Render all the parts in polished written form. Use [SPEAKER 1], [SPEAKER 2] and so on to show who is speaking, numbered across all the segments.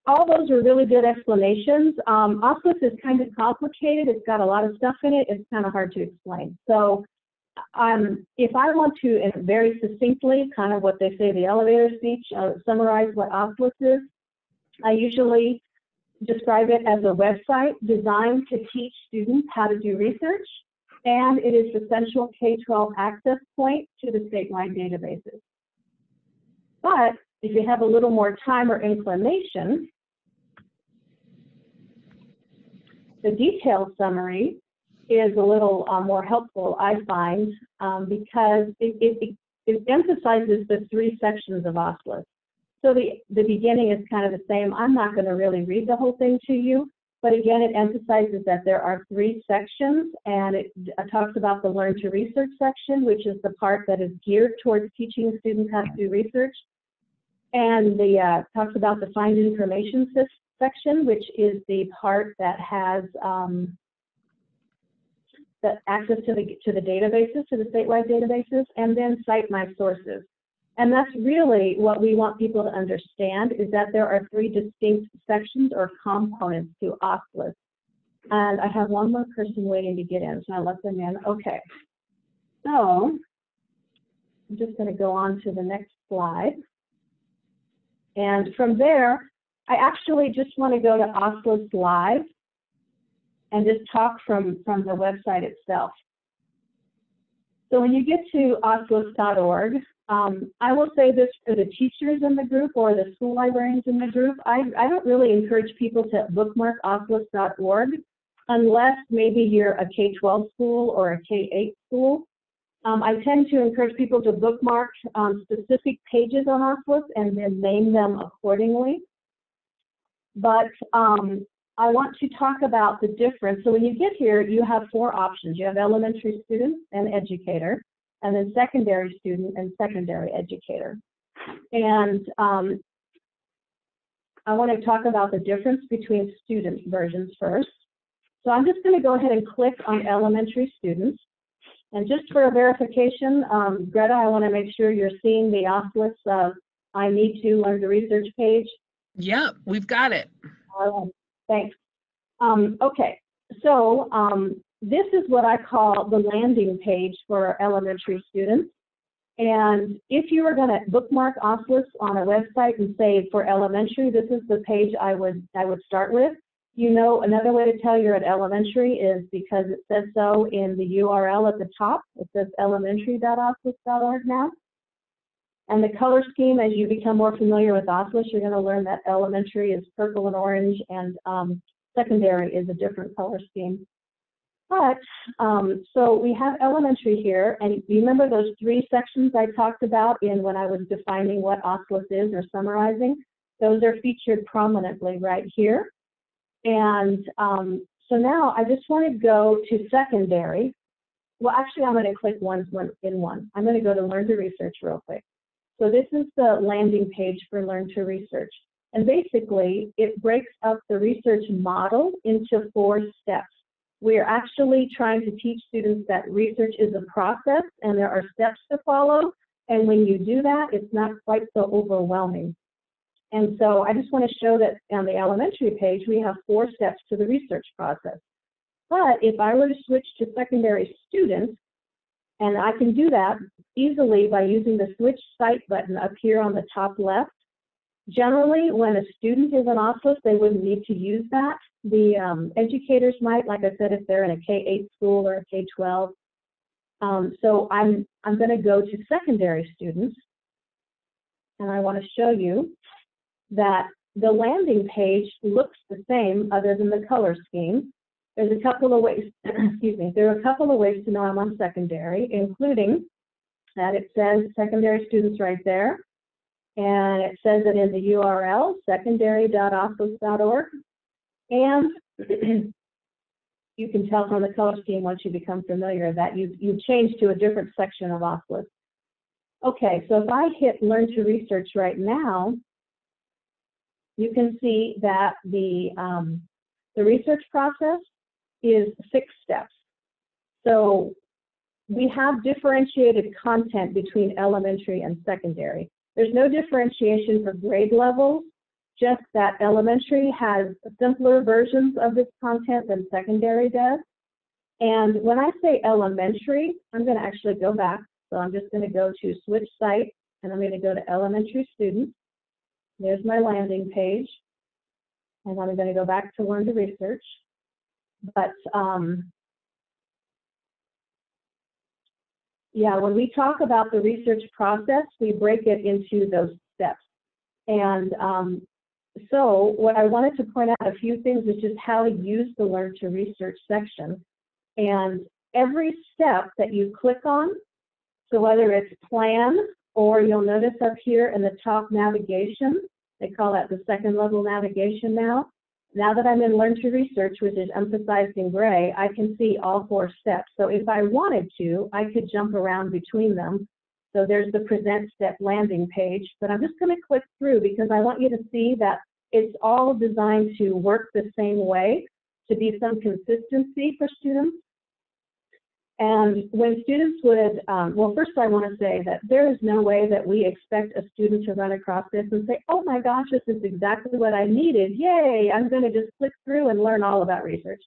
[SPEAKER 1] all those are really good explanations. OSLIS is kind of complicated. It's got a lot of stuff in it. It's kind of hard to explain. So if I want to, very succinctly, kind of what they say, the elevator speech, summarize what OSLIS is, I usually describe it as a website designed to teach students how to do research, and it is the central K-12 access point to the statewide databases. But if you have a little more time or inclination, the detailed summary is a little more helpful, I find, because it emphasizes the 3 sections of OSLIS. So the beginning is kind of the same. I'm not going to really read the whole thing to you, but again, it emphasizes that there are 3 sections, and it talks about the Learn to Research section, which is the part that is geared towards teaching students how to do research, and the talks about the Find Information section, which is the part that has the access to the databases, to the statewide databases, and then Cite My Sources. And that's really what we want people to understand, is that there are 3 distinct sections or components to OSLIS. And I have one more person waiting to get in, so I'll let them in. Okay. So I'm just going to go on to the next slide. And from there, I actually just want to go to OSLIS Live and just talk from the website itself. So when you get to oslis.org, I will say this for the teachers in the group or the school librarians in the group, I don't really encourage people to bookmark oslis.org unless maybe you're a K-12 school or a K-8 school. I tend to encourage people to bookmark specific pages on OSLIS and then name them accordingly. But I want to talk about the difference. So when you get here, you have 4 options. You have elementary student and educator, and then secondary student and secondary educator. And I want to talk about the difference between student versions first. So I'm just going to go ahead and click on elementary students. And just for a verification, Greta, I want to make sure you're seeing the OSLIS I Need to Learn to Research page.
[SPEAKER 2] Yep, we've got it.
[SPEAKER 1] All right, thanks. Okay, so this is what I call the landing page for elementary students. And if you were going to bookmark OSLIS on a website and say for elementary, this is the page I would start with. You know, another way to tell you're at elementary is because it says so in the URL at the top. It says elementary.oslis.org now. And the color scheme, as you become more familiar with OSLIS, you're going to learn that elementary is purple and orange, and secondary is a different color scheme. But, so we have elementary here, and you remember those 3 sections I talked about when I was defining what OSLIS is or summarizing? Those are featured prominently right here. And so now I just want to go to secondary. Well, actually, I'm going to click one in one. I'm going to go to Learn to Research real quick. So this is the landing page for Learn to Research. And basically, it breaks up the research model into 4 steps. We are actually trying to teach students that research is a process and there are steps to follow. And when you do that, it's not quite so overwhelming. And so I just want to show that on the elementary page, we have 4 steps to the research process. But if I were to switch to secondary students, and I can do that easily by using the Switch Site button up here on the top left. Generally, when a student is an OSLIS, they wouldn't need to use that. The educators might, like I said, if they're in a K-8 school or a K-12. So I'm going to go to secondary students, and I want to show you that the landing page looks the same other than the color scheme. There's a couple of ways, excuse me, there are a couple of ways to know I'm on secondary, including that it says secondary students right there, and it says it in the URL, secondary.oslis.org, and you can tell from the color scheme once you become familiar that you've changed to a different section of OSLIS. Okay, so if I hit Learn to Research right now, you can see that the research process is 6 steps. So we have differentiated content between elementary and secondary. There's no differentiation for grade levels, just that elementary has simpler versions of this content than secondary does. And when I say elementary, I'm going to actually go back. So I'm just going to go to switch site, and I'm going to go to elementary students. There's my landing page. And I'm going to go back to Learn to Research. But yeah, when we talk about the research process, we break it into those steps. And so what I wanted to point out a few things is just how to use the Learn to Research section. And every step that you click on, so whether it's plan, or you'll notice up here in the top navigation, they call that the second level navigation now. Now that I'm in Learn to Research, which is emphasized in gray, I can see all 4 steps. So if I wanted to, I could jump around between them. So there's the present step landing page, but I'm just going to click through because I want you to see that it's all designed to work the same way, to be some consistency for students. And when students would, well, first I want to say that there is no way that we expect a student to run across this and say, oh my gosh, this is exactly what I needed. Yay, I'm going to just click through and learn all about research.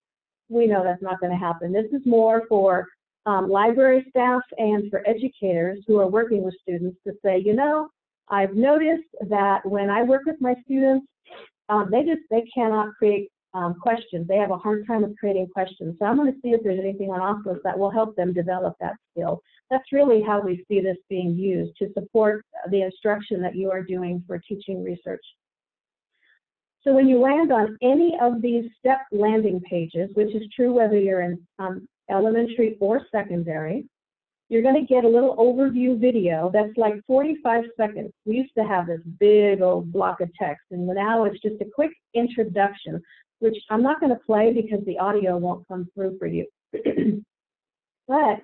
[SPEAKER 1] We know that's not going to happen. This is more for library staff and for educators who are working with students to say, you know, I've noticed that when I work with my students, they cannot create questions. They have a hard time with creating questions. So I'm going to see if there's anything on OSLIS that will help them develop that skill. That's really how we see this being used to support the instruction that you are doing for teaching research. So when you land on any of these step landing pages, which is true whether you're in elementary or secondary, you're going to get a little overview video that's like 45 seconds. We used to have this big old block of text, and now it's just a quick introduction, which I'm not going to play because the audio won't come through for you. But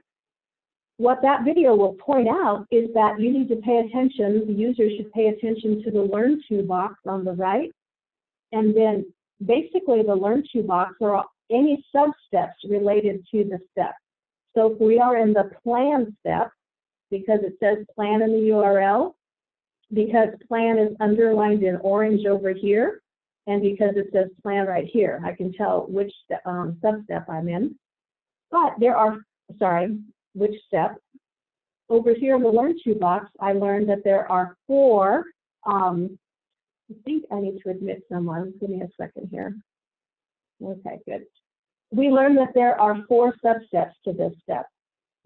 [SPEAKER 1] what that video will point out is that you need to pay attention, the user should pay attention to the Learn To box on the right, and then basically the Learn To box are any sub-steps related to the step. So if we are in the plan step, because it says plan in the URL, because plan is underlined in orange over here, and because it says plan right here, I can tell which sub-step I'm in. But there are, sorry, which step. Over here in the Learn To box, I learned that there are 4, I think I need to admit someone. Give me a second here. Okay, good. We learned that there are 4 sub-steps to this step,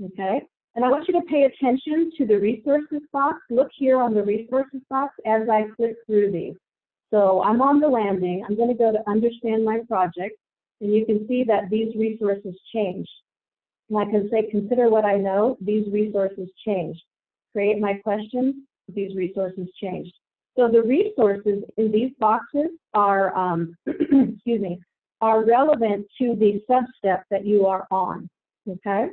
[SPEAKER 1] okay? And I want you to pay attention to the resources box. Look here on the resources box as I click through these. So I'm on the landing. I'm going to go to Understand My Project, and you can see that these resources change. And I can say, consider what I know. These resources changed. Create my questions. These resources changed. So the resources in these boxes are, excuse me, are relevant to the sub-step that you are on, okay?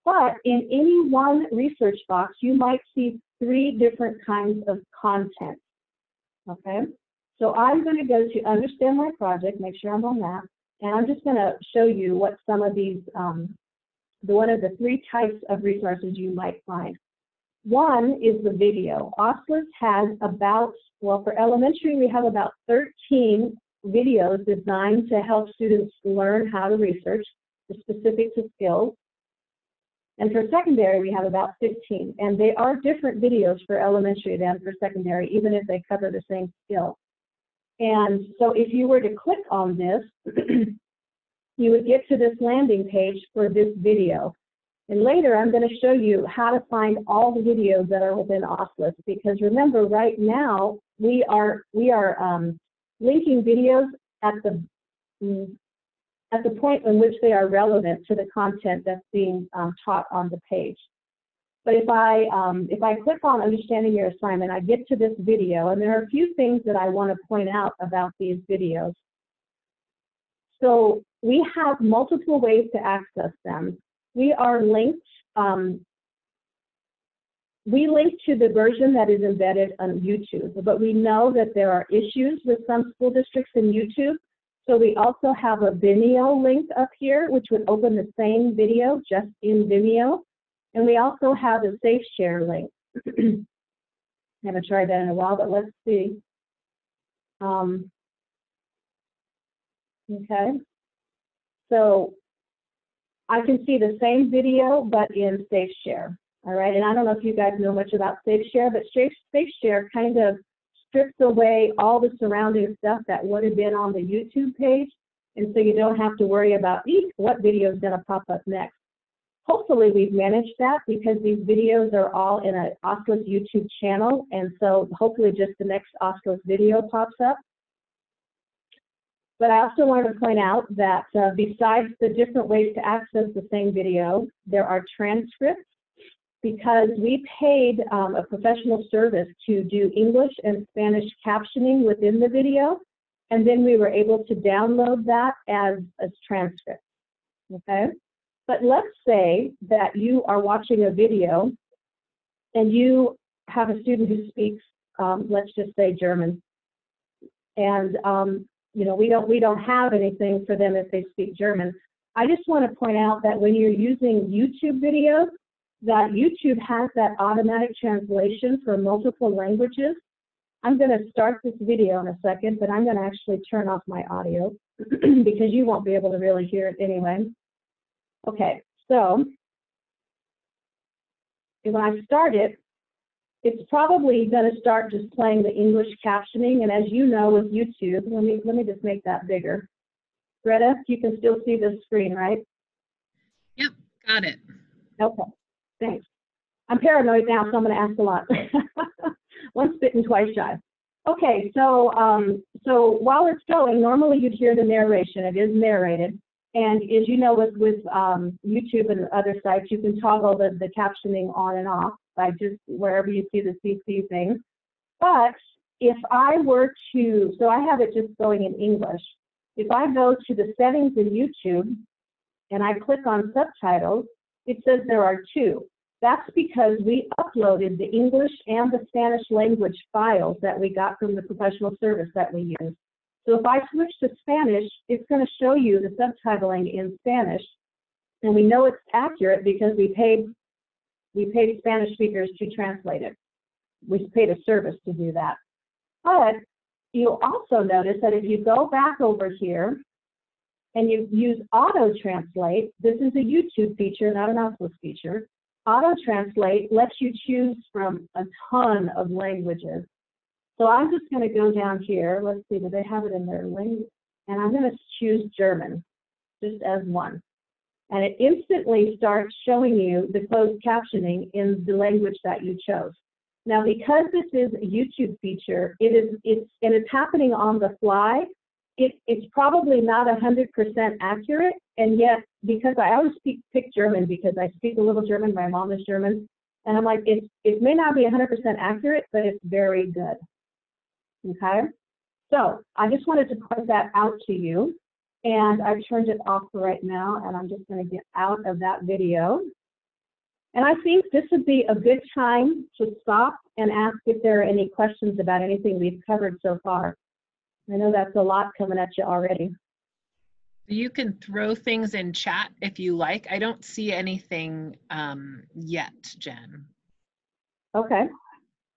[SPEAKER 1] But in any one research box, you might see 3 different kinds of content, okay? So I'm going to go to Understand My Project, make sure I'm on that, and I'm just going to show you what some of these, one of the 3 types of resources you might find. One is the video. OSLIS has about, well, for elementary, we have about 13 videos designed to help students learn how to research, specific to skills. And for secondary, we have about 15. And they are different videos for elementary than for secondary, even if they cover the same skill. And so if you were to click on this, you would get to this landing page for this video. And later, I'm going to show you how to find all the videos that are within OSLIS, because remember, right now, we are linking videos at the point in which they are relevant to the content that's being taught on the page. But if I click on Understanding Your Assignment, I get to this video, and there are a few things that I want to point out about these videos. So we have multiple ways to access them. We are linked. We link to the version that is embedded on YouTube, but we know that there are issues with some school districts in YouTube. So we also have a Vimeo link up here, which would open the same video just in Vimeo. And we also have a Safe Share link. I haven't tried that in a while, but let's see. Okay, so I can see the same video, but in Safe Share. All right, and I don't know if you guys know much about Safe Share, but Safe Share kind of strips away all the surrounding stuff that would have been on the YouTube page, and so you don't have to worry about what video is going to pop up next. Hopefully we've managed that because these videos are all in an OSLIS YouTube channel, and so hopefully just the next OSLIS video pops up. But I also wanted to point out that besides the different ways to access the same video, there are transcripts, because we paid a professional service to do English and Spanish captioning within the video, and then we were able to download that as transcripts, okay? But let's say that you are watching a video and you have a student who speaks, let's just say German, and you know, we don't have anything for them if they speak German. I just want to point out that when you're using YouTube videos, that YouTube has that automatic translation for multiple languages. I'm going to start this video in a second, but I'm going to actually turn off my audio because you won't be able to really hear it anyway. Okay, so when I start it, it's probably going to start just playing the English captioning, and as you know with YouTube, let me just make that bigger. Greta, you can still see the screen, right?
[SPEAKER 2] Yep, got it.
[SPEAKER 1] Okay, thanks. I'm paranoid now, so I'm going to ask a lot. Once bitten, twice shy. Okay, so so while it's going, normally you'd hear the narration. It is narrated, and as you know, with YouTube and other sites, you can toggle the captioning on and off by just wherever you see the CC thing. But if I were to, so I have it just going in English. If I go to the settings in YouTube and I click on subtitles, it says there are two. That's because we uploaded the English and the Spanish language files that we got from the professional service that we use. So if I switch to Spanish, it's going to show you the subtitling in Spanish. And we know it's accurate because we paid Spanish speakers to translate it. We paid a service to do that. But you'll also notice that if you go back over here and you use auto translate, this is a YouTube feature, not an OSLIS feature. Auto translate lets you choose from a ton of languages. So I'm just going to go down here. Let's see, do they have it in their language? And I'm going to choose German, just as one. And it instantly starts showing you the closed captioning in the language that you chose. Now, because this is a YouTube feature, it's happening on the fly. It's probably not 100% accurate, and yet because I always pick German because I speak a little German. My mom is German, and I'm like, it may not be 100% accurate, but it's very good. Okay, so I just wanted to point that out to you. And I've turned it off for right now, and I'm just going to get out of that video. And I think this would be a good time to stop and ask if there are any questions about anything we've covered so far. I know that's a lot coming at you already.
[SPEAKER 2] You can throw things in chat if you like. I don't see anything yet, Jen.
[SPEAKER 1] Okay.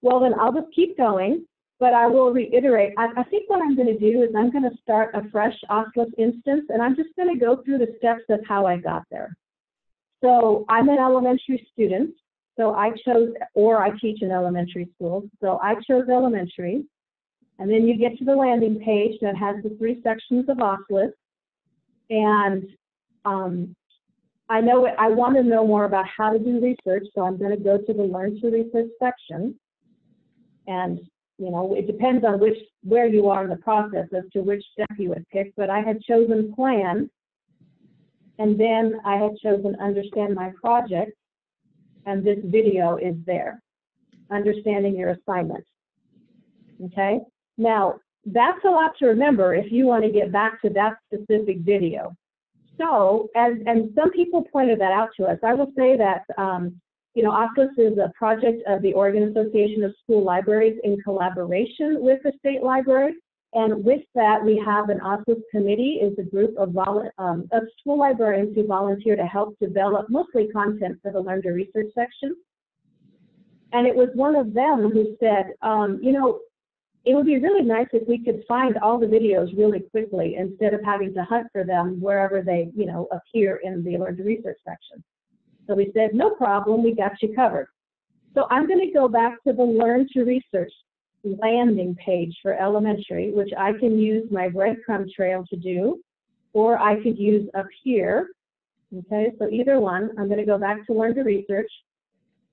[SPEAKER 1] Well, then I'll just keep going. But I will reiterate, I think what I'm going to do is I'm going to start a fresh OSLIS instance, and I'm just going to go through the steps of how I got there. So I'm an elementary student, so I chose, or I teach in elementary school, so I chose elementary. And then you get to the landing page that has the 3 sections of OSLIS. And I want to know more about how to do research, so I'm going to go to the Learn to Research section. And you know, it depends on where you are in the process as to which step you would pick, but I had chosen Plan, and then I had chosen Understand My Project, and this video is there, Understanding Your Assignment. Okay? Now, that's a lot to remember if you want to get back to that specific video. So, and some people pointed that out to us. I will say that you know, OSLIS is a project of the Oregon Association of School Libraries in collaboration with the State Library. And with that, we have an OSLIS committee, is a group of school librarians who volunteer to help develop mostly content for the Learn to Research section. And it was one of them who said, you know, it would be really nice if we could find all the videos really quickly instead of having to hunt for them wherever they, appear in the Learn to Research section. So we said, no problem, we got you covered. So I'm going to go back to the Learn to Research landing page for elementary, which I can use my breadcrumb trail to do, or I could use up here. Okay, so either one. I'm going to go back to Learn to Research.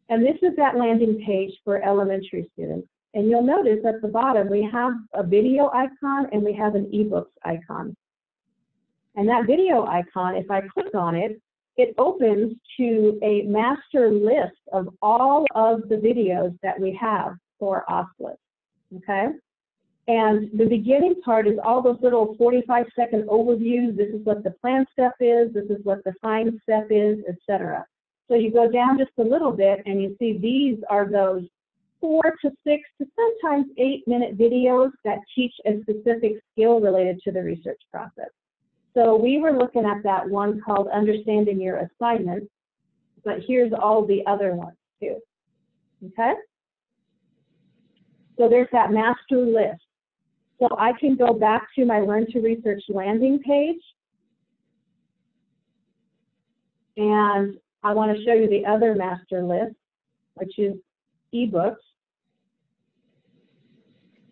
[SPEAKER 1] And this is that landing page for elementary students. And you'll notice at the bottom we have a video icon and we have an ebooks icon. And that video icon, if I click on it, it opens to a master list of all of the videos that we have for OSLIS. Okay? And the beginning part is all those little 45-second overviews. This is what the plan step is. This is what the find step is, etc. So you go down just a little bit and you see these are those 4 to 6 to sometimes 8-minute videos that teach a specific skill related to the research process. So we were looking at that one called Understanding Your Assignment, but here's all the other ones too. Okay? So there's that master list. So I can go back to my Learn to Research landing page, and I want to show you the other master list, which is ebooks.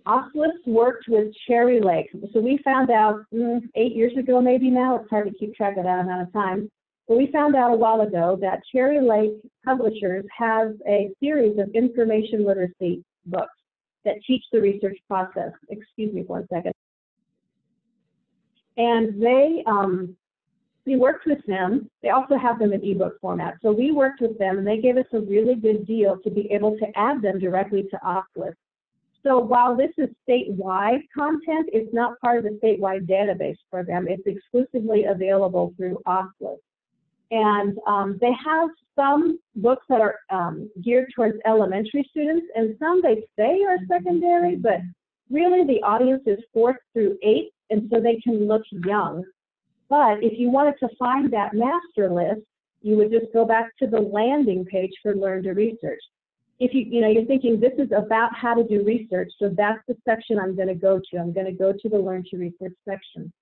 [SPEAKER 1] OSLIS worked with Cherry Lake. So we found out 8 years ago, maybe now, it's hard to keep track of that amount of time, but we found out a while ago that Cherry Lake Publishers has a series of information literacy books that teach the research process. Excuse me for 1 second. And we worked with them. They also have them in ebook format. So we worked with them and they gave us a really good deal to be able to add them directly to OSLIS. So while this is statewide content, it's not part of the statewide database program. It's exclusively available through OSLIS. And they have some books that are geared towards elementary students, and some they say are secondary, but really the audience is 4th through 8th, and so they can look young. But if you wanted to find that master list, you would just go back to the landing page for Learn to Research. If you're thinking this is about how to do research, so that's the section I'm going to go to. I'm going to go to the Learn to Research section.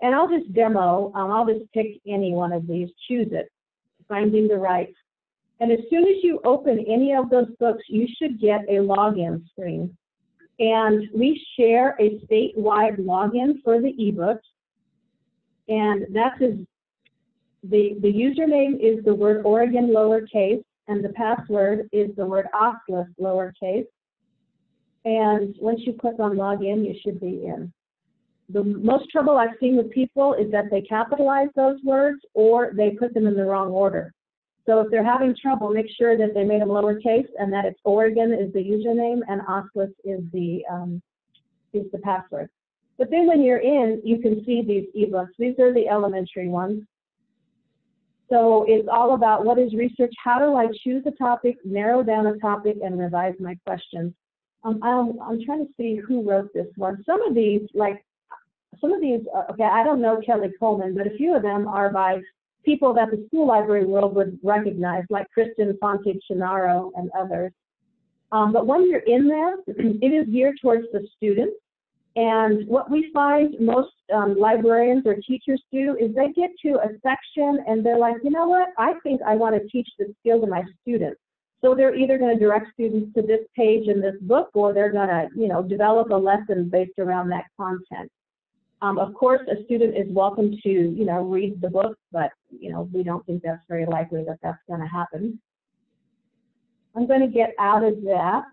[SPEAKER 1] And I'll just demo, I'll just pick any one of these, choose it, finding the right. And as soon as you open any of those books, you should get a login screen. And we share a statewide login for the ebooks. And that is, the username is the word Oregon lowercase, and the password is the word OSLIS lowercase. And once you click on login, you should be in. The most trouble I've seen with people is that they capitalize those words or they put them in the wrong order. So if they're having trouble, make sure that they made them lowercase and that it's Oregon is the username and OSLIS is the password. But then when you're in, you can see these ebooks. These are the elementary ones. So it's all about what is research, how do I choose a topic, narrow down a topic, and revise my questions. I'm trying to see who wrote this one. Some of these, okay, I don't know Kelly Coleman, but a few of them are by people that the school library world would recognize, like Kristen Fonte-Chenaro and others. But when you're in there, it is geared towards the students. And what we find most librarians or teachers do is they get to a section and they're like, you know what, I think I want to teach this skill to my students. So they're either going to direct students to this page in this book, or they're going to, develop a lesson based around that content. Of course, a student is welcome to, read the book, but, we don't think that's very likely that that's going to happen. I'm going to get out of that.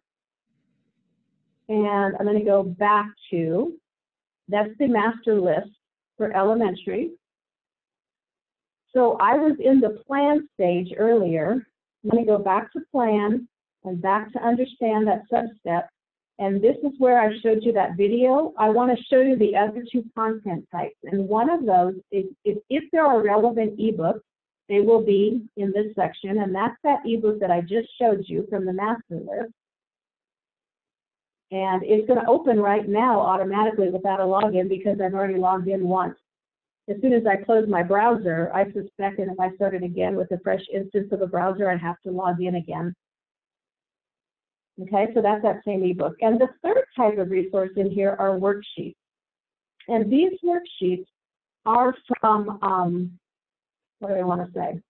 [SPEAKER 1] And I'm going to go back to, that's the master list for elementary. So I was in the plan stage earlier. I'm going to go back to plan and back to understand that substep. And this is where I showed you that video. I want to show you the other 2 content types. And one of those is if there are relevant ebooks, they will be in this section. And that's that ebook that I just showed you from the master list. And it's going to open right now automatically without a login because I've already logged in once. As soon as I close my browser, I suspect that if I started again with a fresh instance of the browser, I'd have to log in again. Okay, so that's that same ebook. And the third type of resource in here are worksheets. And these worksheets are from, what do I want to say?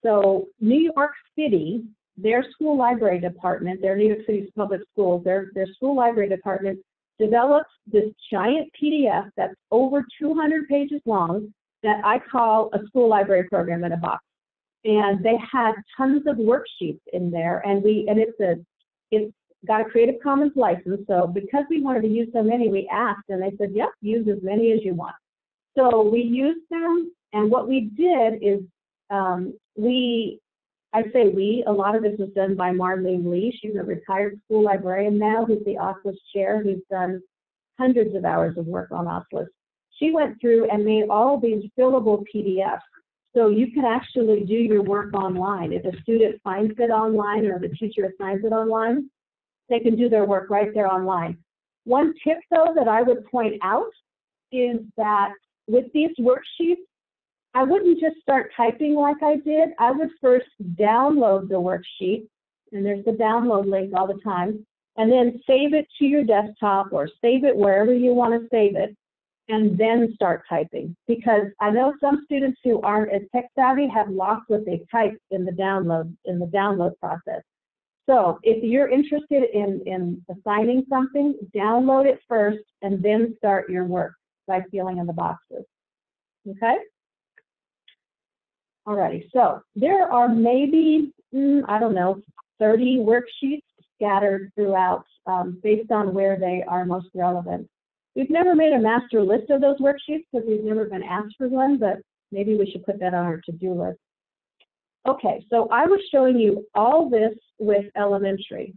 [SPEAKER 1] So New York City, their school library department, their New York City Public Schools, their school library department developed this giant PDF that's over 200 pages long that I call a school library program in a box. And they had tons of worksheets in there, and it's got a Creative Commons license. So because we wanted to use so many, we asked, and they said, yep, use as many as you want. So we used them, and what we did is a lot of this was done by Marlene Lee. She's a retired school librarian now who's the OSLIS chair, who's done hundreds of hours of work on OSLIS. She went through and made all these fillable PDFs. So you can actually do your work online. If a student finds it online or the teacher assigns it online, they can do their work right there online. One tip, though, that I would point out is that with these worksheets, I wouldn't just start typing like I did. I would first download the worksheet, and there's the download link all the time, and then save it to your desktop or save it wherever you want to save it, and then start typing. Because I know some students who aren't as tech savvy have lost what they typed in the download process. So if you're interested in assigning something, download it first and then start your work by filling in the boxes. Okay? Alrighty, so there are maybe, I don't know, 30 worksheets scattered throughout based on where they are most relevant. We've never made a master list of those worksheets because we've never been asked for one, but maybe we should put that on our to-do list. Okay, so I was showing you all this with elementary.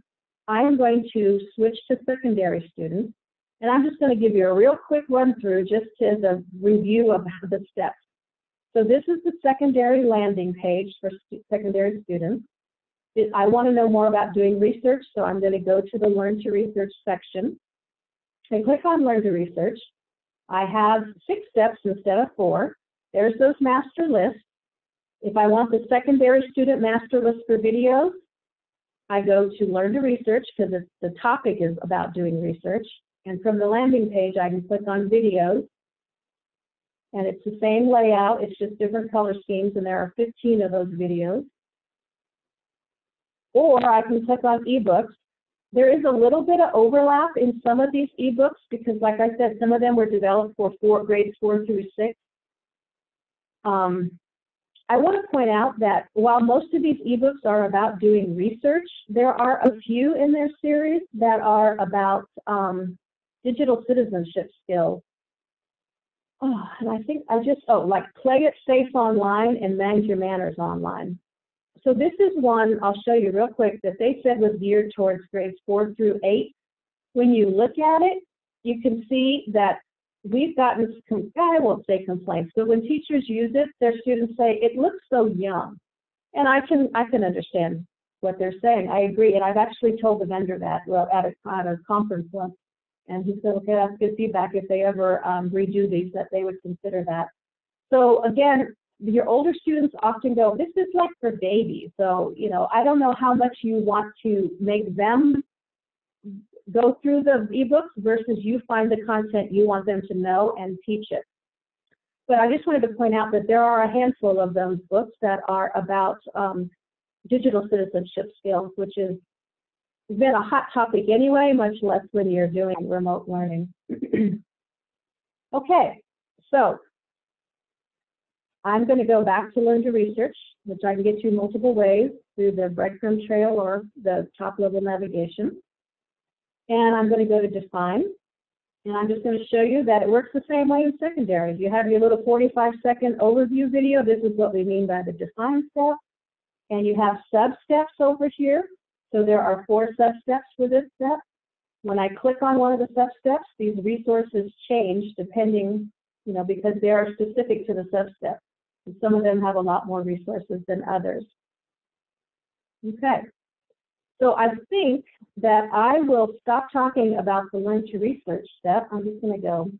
[SPEAKER 1] I am going to switch to secondary students, and I'm just going to give you a real quick run through just as a review of the steps. So this is the secondary landing page for secondary students. I want to know more about doing research, so I'm going to go to the Learn to Research section. I click on Learn to Research. I have 6 steps instead of 4. There's those master lists. If I want the secondary student master list for videos, I go to Learn to Research because the topic is about doing research. And from the landing page, I can click on videos. And it's the same layout, it's just different color schemes, and there are 15 of those videos. Or I can click on ebooks. There is a little bit of overlap in some of these ebooks because, like I said, some of them were developed for grades 4 through 6. I want to point out that while most of these ebooks are about doing research, there are a few in their series that are about digital citizenship skills. Oh, and I think like Play It Safe Online and Manage Your Manners Online. So this is one I'll show you real quick that they said was geared towards grades 4 through 8. When you look at it, you can see that we've gotten, I won't say complaints, but when teachers use it, their students say, it looks so young. And I can understand what they're saying. I agree, and I've actually told the vendor that at a conference once. And he said, okay, that's good feedback. If they ever redo these, that they would consider that. So again, your older students often go, this is like for babies. So, you know, I don't know how much you want to make them go through the ebooks versus you find the content you want them to know and teach it. But I just wanted to point out that there are a handful of those books that are about digital citizenship skills, which is been a hot topic anyway, much less when you're doing remote learning. Okay, so I'm going to go back to Learn to Research, which I can get to multiple ways through the breadcrumb trail or the top-level navigation. And I'm going to go to Define. And I'm just going to show you that it works the same way in secondary. You have your little 45-second overview video. This is what we mean by the Define step. And you have sub-steps over here. So there are 4 sub-steps for this step. When I click on one of the sub-steps, these resources change depending, you know, because they are specific to the sub-step. And some of them have a lot more resources than others. Okay. So I think that I will stop talking about the Learn to Research step. I'm just going to go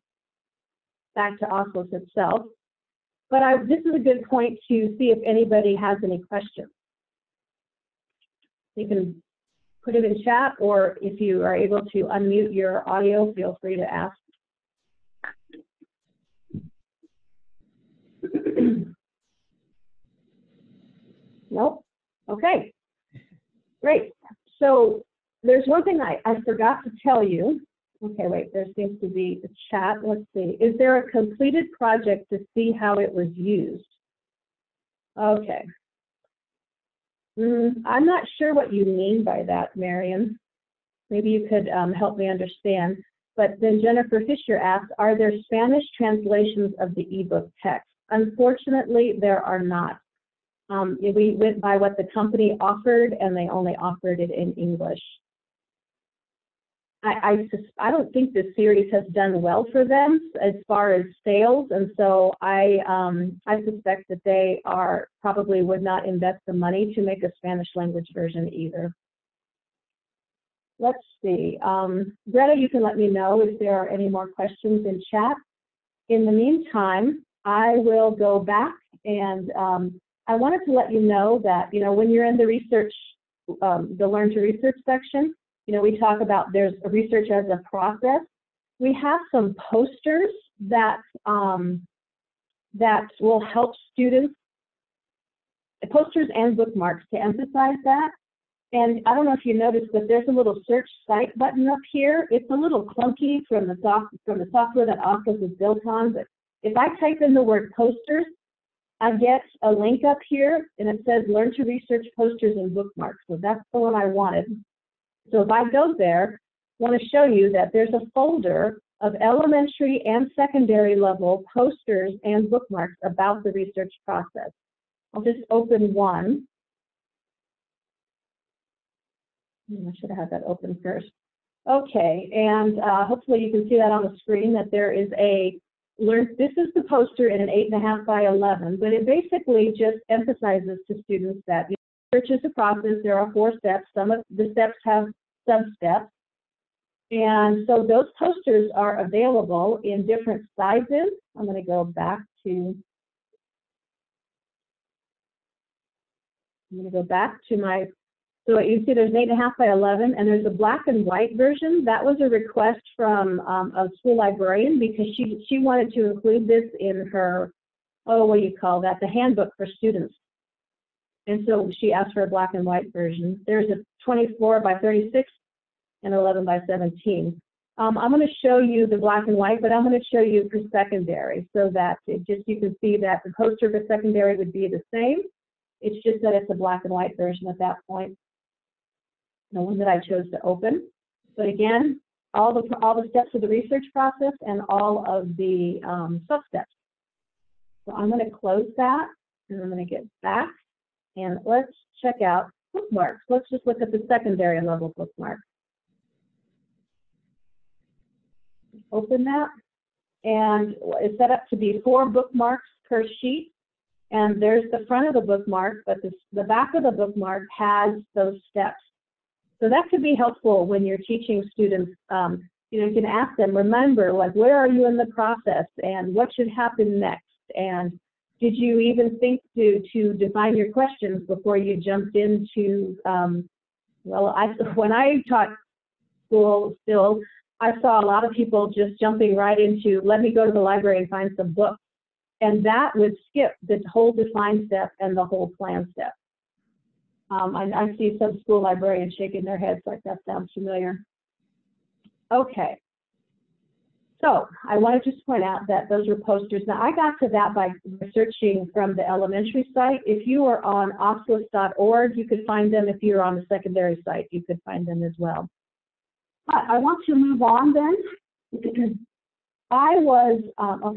[SPEAKER 1] back to OSLIS itself. But this is a good point to see if anybody has any questions. You can put it in chat, or if you are able to unmute your audio, feel free to ask. Nope. Okay, great. So there's one thing I forgot to tell you. Okay, wait, there seems to be a chat. Let's see. Is there a completed project to see how it was used? Okay. I'm not sure what you mean by that, Marion. Maybe you could help me understand. But then Jennifer Fisher asked, are there Spanish translations of the ebook text? Unfortunately, there are not. We went by what the company offered, and they only offered it in English. I don't think this series has done well for them as far as sales, and so I suspect that they probably would not invest the money to make a Spanish language version either. Let's see. Greta, you can let me know if there are any more questions in chat. In the meantime, I will go back, and I wanted to let you know that, when you're in the research, the Learn to Research section, we talk about there's a research as a process. We have some posters that that will help students, posters and bookmarks to emphasize that. And I don't know if you noticed, but there's a little search site button up here. It's a little clunky from the software that OSLIS is built on, but if I type in the word posters, I get a link up here, and it says Learn to Research Posters and Bookmarks. So that's the one I wanted. So if I go there, I want to show you that there's a folder of elementary and secondary level posters and bookmarks about the research process. I'll just open one. I should have had that open first. Okay, and hopefully you can see that on the screen, that there is a this is the poster in an 8.5 by 11, but it basically just emphasizes to students that research is a process. There are 4 steps. Some of the steps have sub-steps. And so those posters are available in different sizes. I'm going to go back to my, so you see there's an 8.5 by 11, and there's a black and white version. That was a request from a school librarian, because she wanted to include this in her, what do you call that, the handbook for students. And so she asked for a black and white version. There's a 24 by 36 and 11 by 17. I'm going to show you the black and white, but I'm going to show you for secondary, so that you can see that the poster for secondary would be the same. It's just that it's a black and white version at that point. The one that I chose to open. But again, all the steps of the research process and all of the sub-steps. So I'm going to close that, and I'm going to get back, and let's check out bookmarks. Let's just look at the secondary level bookmark. Open that, and it's set up to be 4 bookmarks per sheet. And there's the front of the bookmark, but the back of the bookmark has those steps. So that could be helpful when you're teaching students. You can ask them, remember, like, where are you in the process, and what should happen next? And did you even think to define your questions before you jumped into, when I taught school still, I saw a lot of people just jumping right into, let me go to the library and find some books. And that would skip the whole define step and the whole plan step. I see some school librarians shaking their heads like that sounds familiar. Okay. So I wanted to just point out that those were posters. Now I got to that by searching from the elementary site. If you are on OSLIS.org, you could find them. If you're on the secondary site, you could find them as well. But I want to move on then. Okay,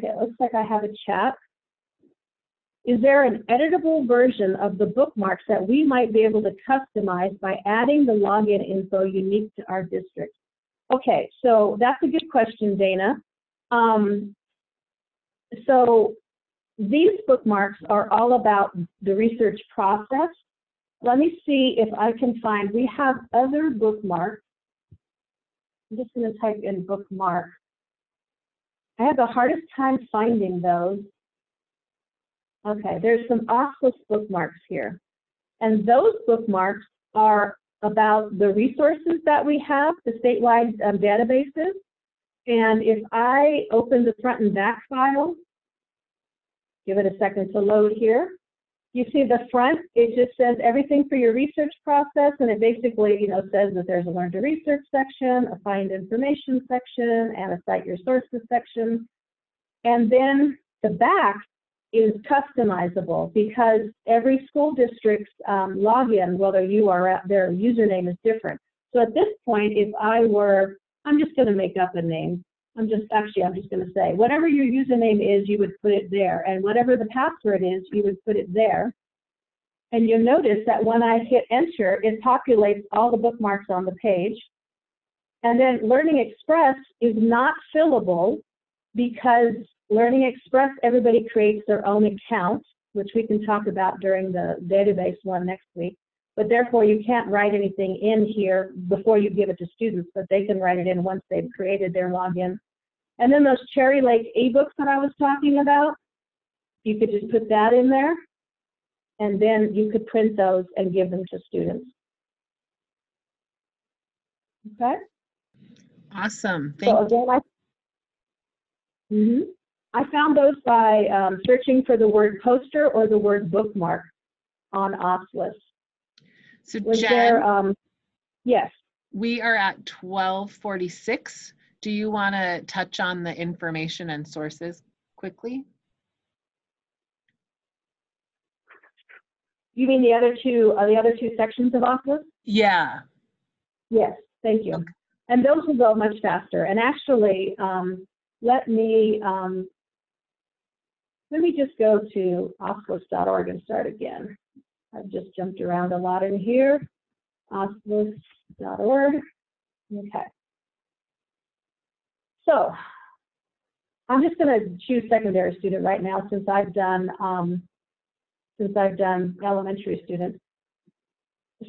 [SPEAKER 1] it looks like I have a chat. Is there an editable version of the bookmarks that we might be able to customize by adding the login info unique to our district? Okay, so that's a good question, Dana. So these bookmarks are all about the research process. Let me see if I can find, we have other bookmarks. I'm just going to type in bookmark. I have the hardest time finding those. Okay, there's some OSLIS bookmarks here. And those bookmarks are about the resources that we have, the statewide databases. And if I open the front and back file, give it a second to load here. You see the front, it just says everything for your research process, and it basically, says that there's a Learn to Research section, a Find Information section, and a Cite Your Sources section. And then the back is customizable because every school district's login, whether you are at their username, is different. So at this point, if I were, I'm just going to make up a name. I'm just going to say, whatever your username is, you would put it there. And whatever the password is, you would put it there. And you'll notice that when I hit enter, it populates all the bookmarks on the page. And then Learning Express is not fillable because Learning Express, everybody creates their own account, which we can talk about during the database one next week. But therefore, you can't write anything in here before you give it to students, but they can write it in once they've created their login. And then those Cherry Lake ebooks that I was talking about, you could just put that in there, and then you could print those and give them to students. Okay?
[SPEAKER 2] Awesome.
[SPEAKER 1] So again, I found those by searching for the word poster or the word bookmark on OSLIS.
[SPEAKER 2] So Jen,
[SPEAKER 1] yes.
[SPEAKER 2] We are at 12:46. Do you want to touch on the information and sources quickly? You mean the other two sections of OSLIS? Yeah. Yes, thank you. Okay. And those will go much faster. And actually, let me just go to oslis.org and start again. I've just jumped around a lot in here. oslis.org. Okay. So I'm just going to choose secondary student right now since I've done elementary students.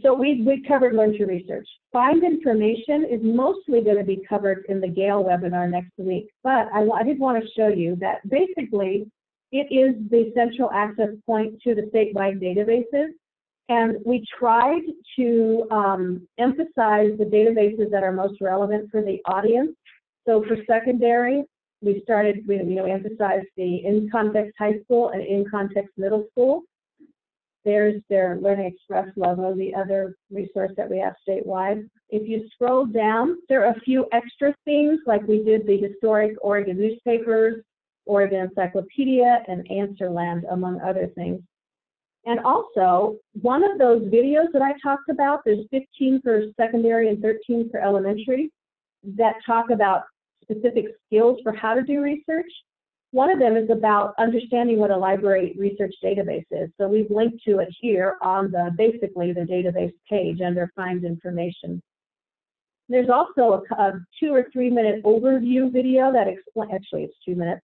[SPEAKER 2] So we covered Learn to Research. Find Information is mostly going to be covered in the Gale webinar next week, but I did want to show you that basically it is the central access point to the statewide databases, and we tried to emphasize the databases that are most relevant for the audience. So for secondary, we emphasized the in-context high school and in-context middle school. There's their Learning Express logo, the other resource that we have statewide. If you scroll down, there are a few extra things, like we did the historic Oregon newspapers, Oregon Encyclopedia, and Answerland, among other things. And also, one of those videos that I talked about, there's 15 for secondary and 13 for elementary, that talk about specific skills for how to do research. One of them is about understanding what a library research database is. So we've linked to it here on basically the database page under Find Information. There's also a 2 or 3 minute overview video that explains, actually it's 2 minutes,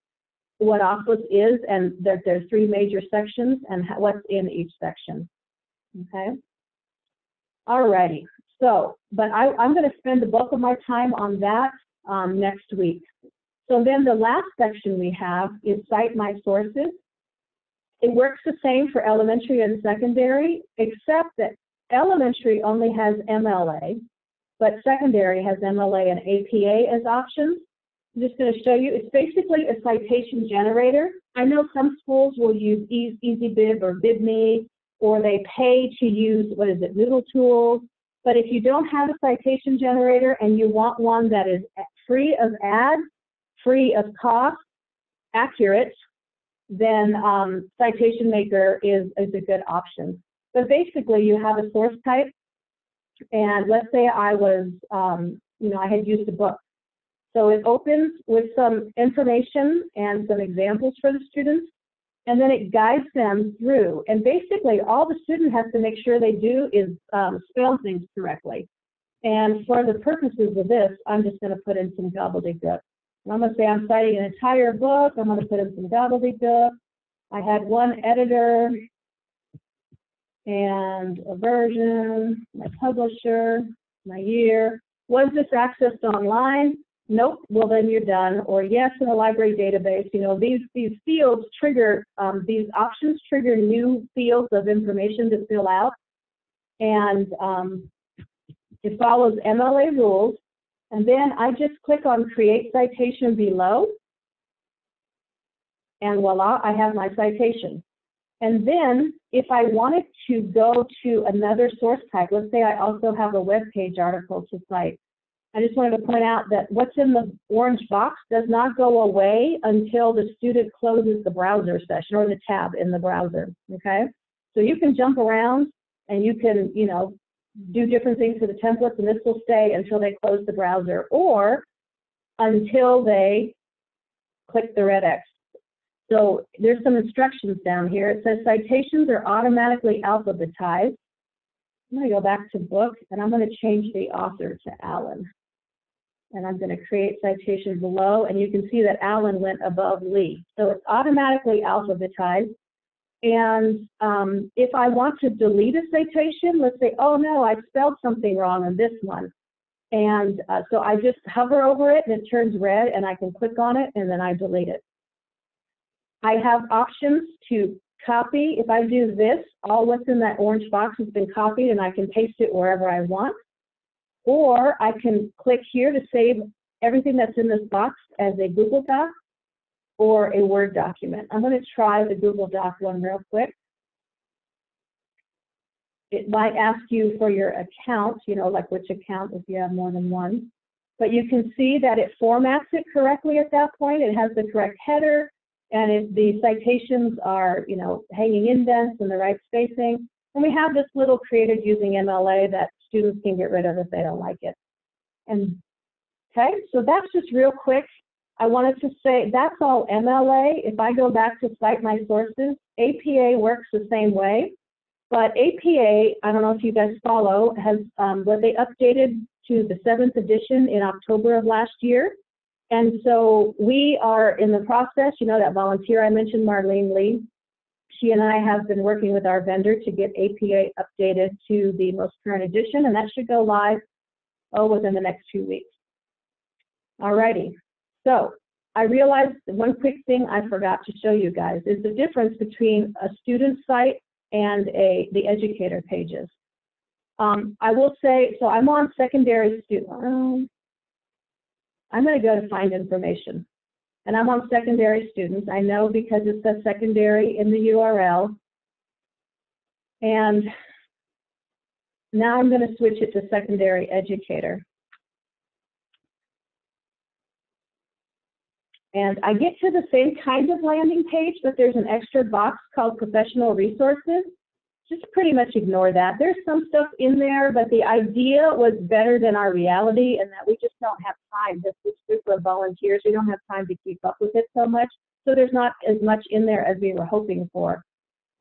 [SPEAKER 2] what OSLIS is, and that there's 3 major sections and what's in each section. Okay. Alrighty. So, but I'm going to spend the bulk of my time on that next week. So then the last section we have is Cite My Sources. It works the same for elementary and secondary, except that elementary only has MLA, but secondary has MLA and APA as options. I'm just going to show you. It's basically a citation generator. I know some schools will use EasyBib or BibMe, or they pay to use, Noodle Tools. But if you don't have a citation generator and you want one that is free of ads, free of cost, accurate, then Citation Maker is a good option. But basically, you have a source type, and let's say I was, I had used a book. So it opens with some information and some examples for the students, and then it guides them through. And basically, all the student has to make sure they do is spell things correctly. And for the purposes of this, I'm just going to put in some gobbledygook. I'm going to say I'm citing an entire book. I'm going to put in some gobbledygook. I had one editor and a version, my publisher, my year. Was this accessed online? Nope. Well, then you're done. Or yes, in a library database. These fields trigger, these options trigger new fields of information to fill out. And
[SPEAKER 1] It follows MLA rules, and then I just click on Create Citation below, and voila, I have my citation. And then if I wanted to go to another source type, let's say I also have a web page article to cite, I just wanted to point out that what's in the orange box does not go away until the student closes the browser session or the tab in the browser, okay? So you can jump around and you can, you know, do different things to the templates, and this will stay until they close the browser or until they click the red X. So there's some instructions down here. It says citations are automatically alphabetized. I'm going to go back to book, and I'm going to change the author to Alan. And I'm going to create citation below, and you can see that Alan went above Lee. So it's automatically alphabetized. And if I want to delete a citation, let's say, oh no, I spelled something wrong on this one. And so I just hover over it and it turns red, and I can click on it and then I delete it. I have options to copy. If I do this, all what's in that orange box has been copied, and I can paste it wherever I want. Or I can click here to save everything that's in this box as a Google Doc or a Word document. I'm going to try the Google Doc one real quick. It might ask you for your account, you know, like which account if you have more than one. But you can see that it formats it correctly at that point. It has the correct header, and if the citations are, you know, hanging indents and the right spacing. And we have this little created using MLA that students can get rid of if they don't like it. And okay, so that's just real quick. I wanted to say that's all MLA. If I go back to Cite My Sources, APA works the same way. But APA, I don't know if you guys follow, has what they updated to the 7th edition in October of last year. And so we are in the process, you know, that volunteer I mentioned, Marlene Lee, she and I have been working with our vendor to get APA updated to the most current edition, and that should go live, within the next 2 weeks. Alrighty, so I realized one quick thing I forgot to show you guys is the difference between a student site and the educator pages. I will say, so I'm on secondary student. I'm going to go to find information. And I'm on secondary students. I know because it says secondary in the URL. And now I'm going to switch it to secondary educator. And I get to the same kind of landing page, but there's an extra box called professional resources. Just pretty much ignore that. There's some stuff in there, but the idea was better than our reality, and that we just don't have time. This group of volunteers, we don't have time to keep up with it so much. So there's not as much in there as we were hoping for.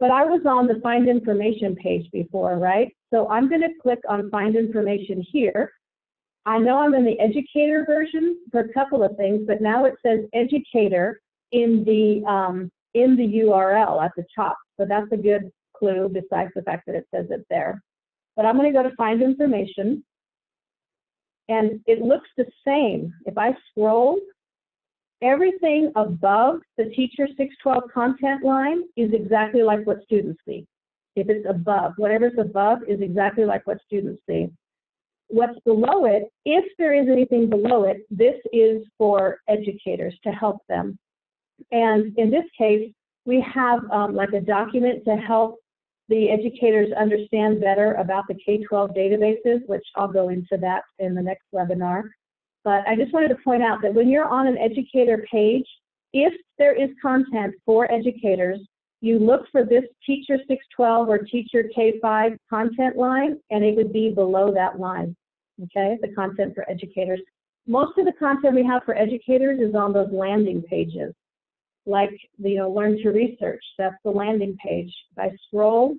[SPEAKER 1] But I was on the Find Information page before, right? So I'm going to click on Find Information here. I know I'm in the educator version for a couple of things, but now it says educator in the URL at the top. So that's a good clue besides the fact that it says it there. But I'm going to go to Find Information, and it looks the same. If I scroll, everything above the Teacher 612 content line is exactly like what students see. If it's above, whatever's above is exactly like what students see. What's below it, if there is anything below it, this is for educators to help them. And in this case, we have like a document to help the educators understand better about the K-12 databases, which I'll go into that in the next webinar. But I just wanted to point out that when you're on an educator page, if there is content for educators, you look for this Teacher 612 or Teacher K5 content line, and it would be below that line, okay, the content for educators. Most of the content we have for educators is on those landing pages, like the Learn to Research. That's the landing page. If I scroll,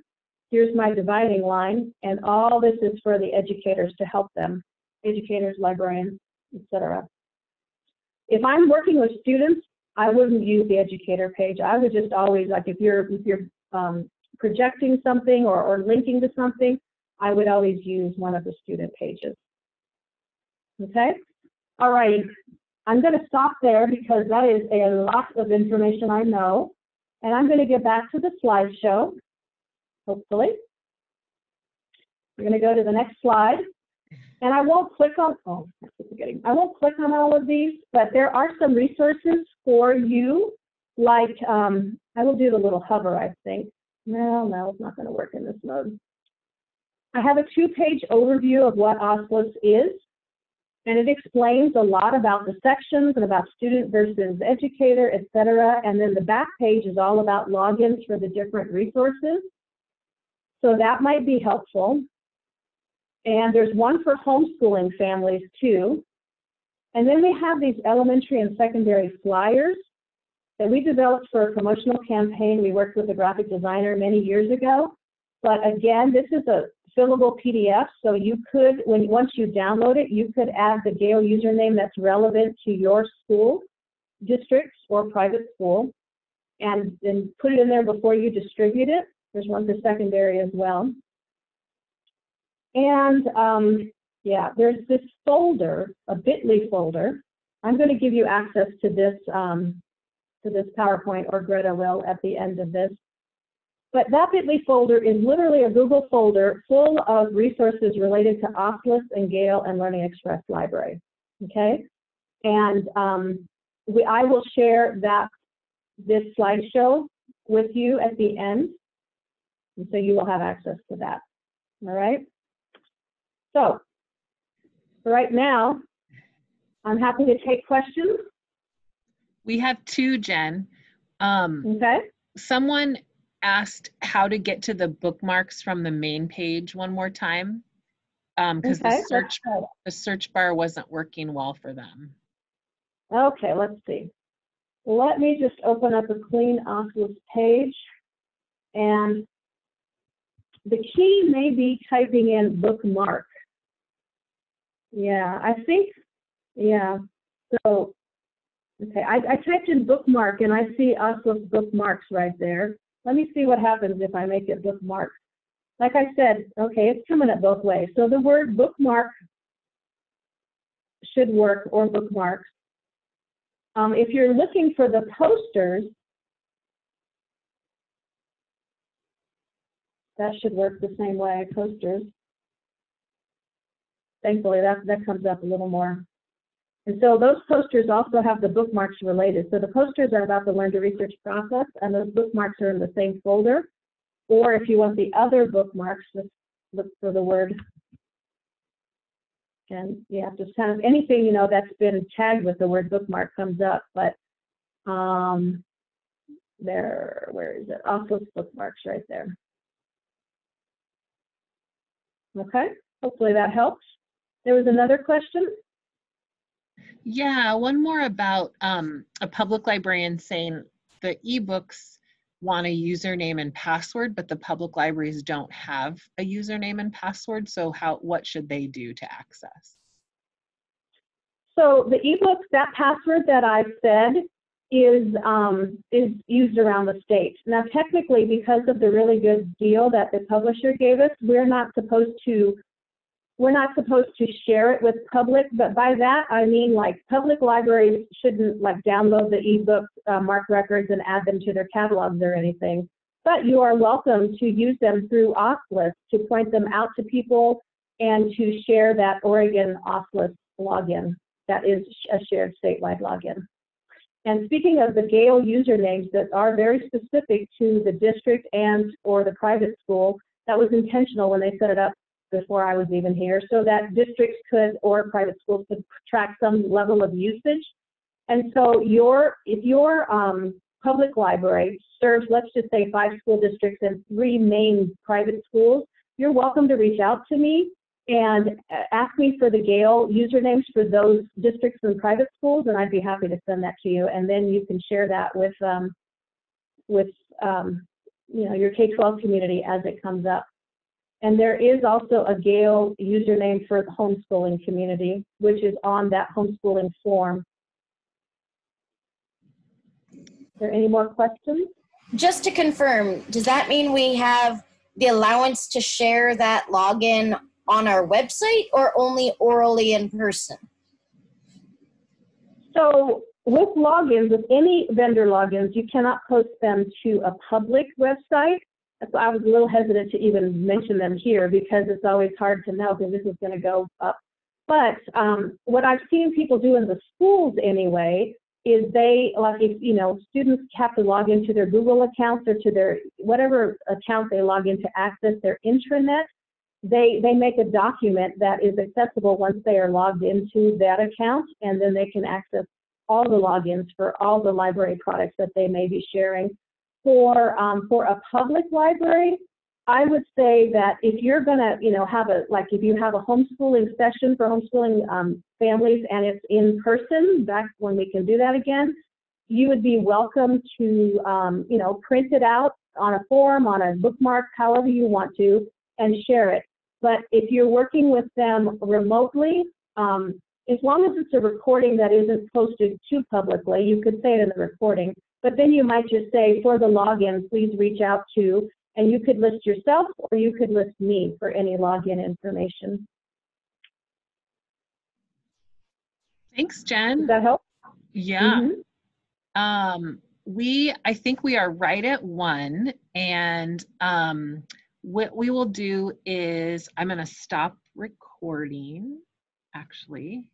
[SPEAKER 1] here's my dividing line, and all this is for the educators to help them, educators, librarians, etc. If I'm working with students, I wouldn't use the educator page. I would just always, like if you're projecting something or linking to something, I would always use one of the student pages. Okay? All right. I'm going to stop there because that is a lot of information I know. And I'm going to get back to the slideshow, hopefully. We're going to go to the next slide. And I won't click on, oh, I keep forgetting. I won't click on all of these, but there are some resources for you, like, I will do the little hover, I think. No, it's not going to work in this mode. I have a 2-page overview of what OSLIS is, and it explains a lot about the sections and about student versus educator, etc. And then the back page is all about logins for the different resources. So that might be helpful. And there's one for homeschooling families too. And then we have these elementary and secondary flyers that we developed for a promotional campaign. We worked with a graphic designer many years ago. But again, this is a fillable PDF, so you could, once you download it, you could add the Gale username that's relevant to your school, districts, or private school, and then put it in there before you distribute it. There's one for secondary as well. And yeah, there's this folder, a bit.ly folder. I'm going to give you access to this PowerPoint, or Greta will at the end of this. But that bit.ly folder is literally a Google folder full of resources related to OSLIS and Gale and Learning Express Library, okay? And I will share this slideshow with you at the end, and so you will have access to that, all right? So, right now, I'm happy to take questions.
[SPEAKER 3] We have 2, Jen.
[SPEAKER 1] Okay.
[SPEAKER 3] Someone asked how to get to the bookmarks from the main page one more time, because the search bar wasn't working well for them.
[SPEAKER 1] Okay, let's see. Let me just open up a clean OSLIS page, and the key may be typing in bookmark. Yeah, I think, yeah, so, okay, I typed in bookmark and I see OSLIS bookmarks right there. Let me see what happens if I make it bookmark. Like I said, okay, it's coming up both ways. So the word bookmark should work, or bookmarks. If you're looking for the posters, that should work the same way, posters. Thankfully, that comes up a little more. And so those posters also have the bookmarks related. So the posters are about the Learn to Research process, and those bookmarks are in the same folder. Or if you want the other bookmarks, just look for the word. And yeah, just kind of anything, you know, that's been tagged with the word bookmark comes up. But where is it? OSLIS bookmarks right there. Okay, hopefully that helps. There was another question.
[SPEAKER 3] Yeah, one more about a public librarian saying the ebooks want a username and password, but the public libraries don't have a username and password. So what should they do to access?
[SPEAKER 1] So the ebooks, that password that I've said is used around the state. Now, technically, because of the really good deal that the publisher gave us, we're not supposed to share it with public, but by that I mean like public libraries shouldn't like download the ebook MARC records and add them to their catalogs or anything. But you are welcome to use them through OSLIS to point them out to people and to share that Oregon OSLIS login that is a shared statewide login. And speaking of the Gale usernames that are very specific to the district and or the private school, that was intentional when they set it up before I was even here, so that districts could, or private schools could track some level of usage. And so if your public library serves, let's just say 5 school districts and 3 main private schools, you're welcome to reach out to me and ask me for the Gale usernames for those districts and private schools, and I'd be happy to send that to you. And then you can share that with you know, your K-12 community as it comes up. And there is also a Gale username for the homeschooling community, which is on that homeschooling form. Are there any more questions?
[SPEAKER 4] Just to confirm, does that mean we have the allowance to share that login on our website or only orally in person?
[SPEAKER 1] So with logins, with any vendor logins, you cannot post them to a public website. So I was a little hesitant to even mention them here because it's always hard to know because this is going to go up But what I've seen people do in the schools anyway is they, like, if, you know, students have to log into their Google accounts or to their whatever account they log in to access their intranet, they make a document that is accessible once they are logged into that account, and then they can access all the logins for all the library products that they may be sharing. For a public library, I would say that if you're gonna, you know, have a, like if you have a homeschooling session for homeschooling families and it's in person, back when we can do that again, you would be welcome to, you know, print it out on a form, on a bookmark, however you want to, and share it. But if you're working with them remotely, as long as it's a recording that isn't posted too publicly, you could say it in the recording, but then you might just say, for the login, please reach out to, and you could list yourself or you could list me for any login information.
[SPEAKER 3] Thanks, Jen.
[SPEAKER 1] Does that help?
[SPEAKER 3] Yeah.
[SPEAKER 1] Mm-hmm.
[SPEAKER 3] I think we are right at 1, and what we will do is I'm going to stop recording, actually.